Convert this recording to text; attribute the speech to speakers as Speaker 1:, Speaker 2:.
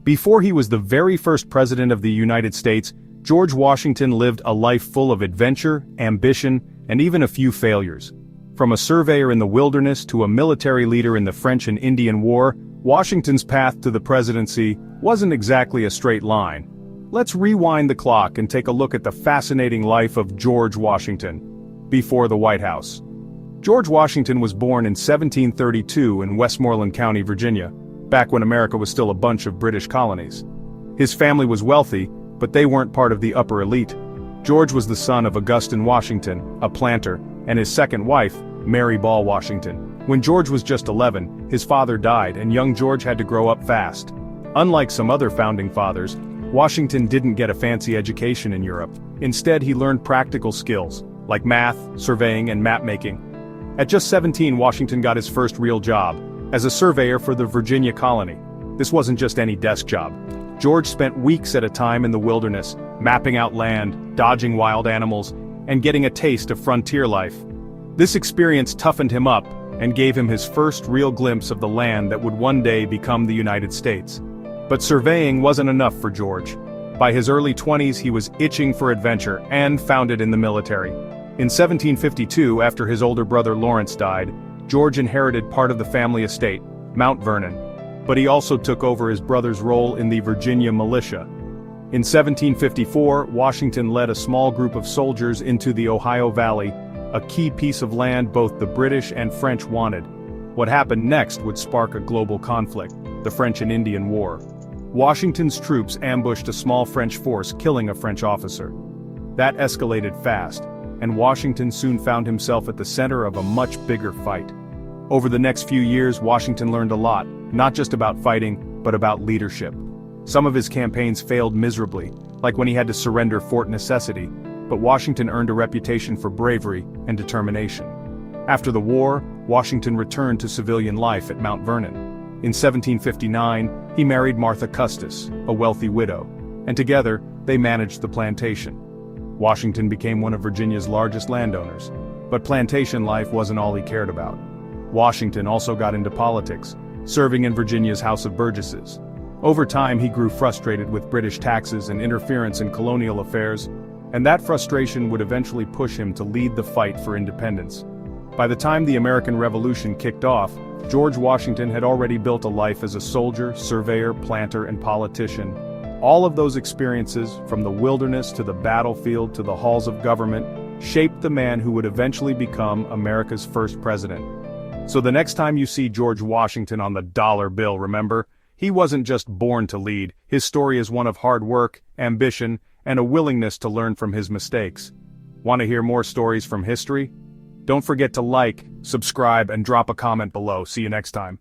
Speaker 1: Before he was the very first president of the United States, George Washington lived a life full of adventure, ambition, and even a few failures. From a surveyor in the wilderness to a military leader in the French and Indian War, Washington's path to the presidency wasn't exactly a straight line. Let's rewind the clock and take a look at the fascinating life of George Washington before the White House. George Washington was born in 1732 in Westmoreland County, Virginia, back when America was still a bunch of British colonies. His family was wealthy, but they weren't part of the upper elite. George was the son of Augustine Washington, a planter, and his second wife, Mary Ball Washington. When George was just 11, his father died and young George had to grow up fast. Unlike some other founding fathers, Washington didn't get a fancy education in Europe. Instead, he learned practical skills, like math, surveying, and map-making. At just 17, Washington got his first real job, as a surveyor for the Virginia colony. This wasn't just any desk job. George spent weeks at a time in the wilderness, mapping out land, dodging wild animals, and getting a taste of frontier life. This experience toughened him up and gave him his first real glimpse of the land that would one day become the United States. But surveying wasn't enough for George. By his early 20s, he was itching for adventure and found it in the military. In 1752, after his older brother Lawrence died, George inherited part of the family estate, Mount Vernon, but he also took over his brother's role in the Virginia militia. In 1754, Washington led a small group of soldiers into the Ohio Valley, a key piece of land both the British and French wanted. What happened next would spark a global conflict, the French and Indian War. Washington's troops ambushed a small French force, killing a French officer. That escalated fast, and Washington soon found himself at the center of a much bigger fight. Over the next few years, Washington learned a lot, not just about fighting, but about leadership. Some of his campaigns failed miserably, like when he had to surrender Fort Necessity, but Washington earned a reputation for bravery and determination. After the war, Washington returned to civilian life at Mount Vernon. In 1759, he married Martha Custis, a wealthy widow, and together, they managed the plantation. Washington became one of Virginia's largest landowners, but plantation life wasn't all he cared about. Washington also got into politics, serving in Virginia's House of Burgesses. Over time, he grew frustrated with British taxes and interference in colonial affairs, and that frustration would eventually push him to lead the fight for independence. By the time the American Revolution kicked off, George Washington had already built a life as a soldier, surveyor, planter, and politician. All of those experiences, from the wilderness to the battlefield to the halls of government, shaped the man who would eventually become America's first president. So the next time you see George Washington on the dollar bill, remember, he wasn't just born to lead. His story is one of hard work, ambition, and a willingness to learn from his mistakes. Want to hear more stories from history? Don't forget to like, subscribe, and drop a comment below. See you next time.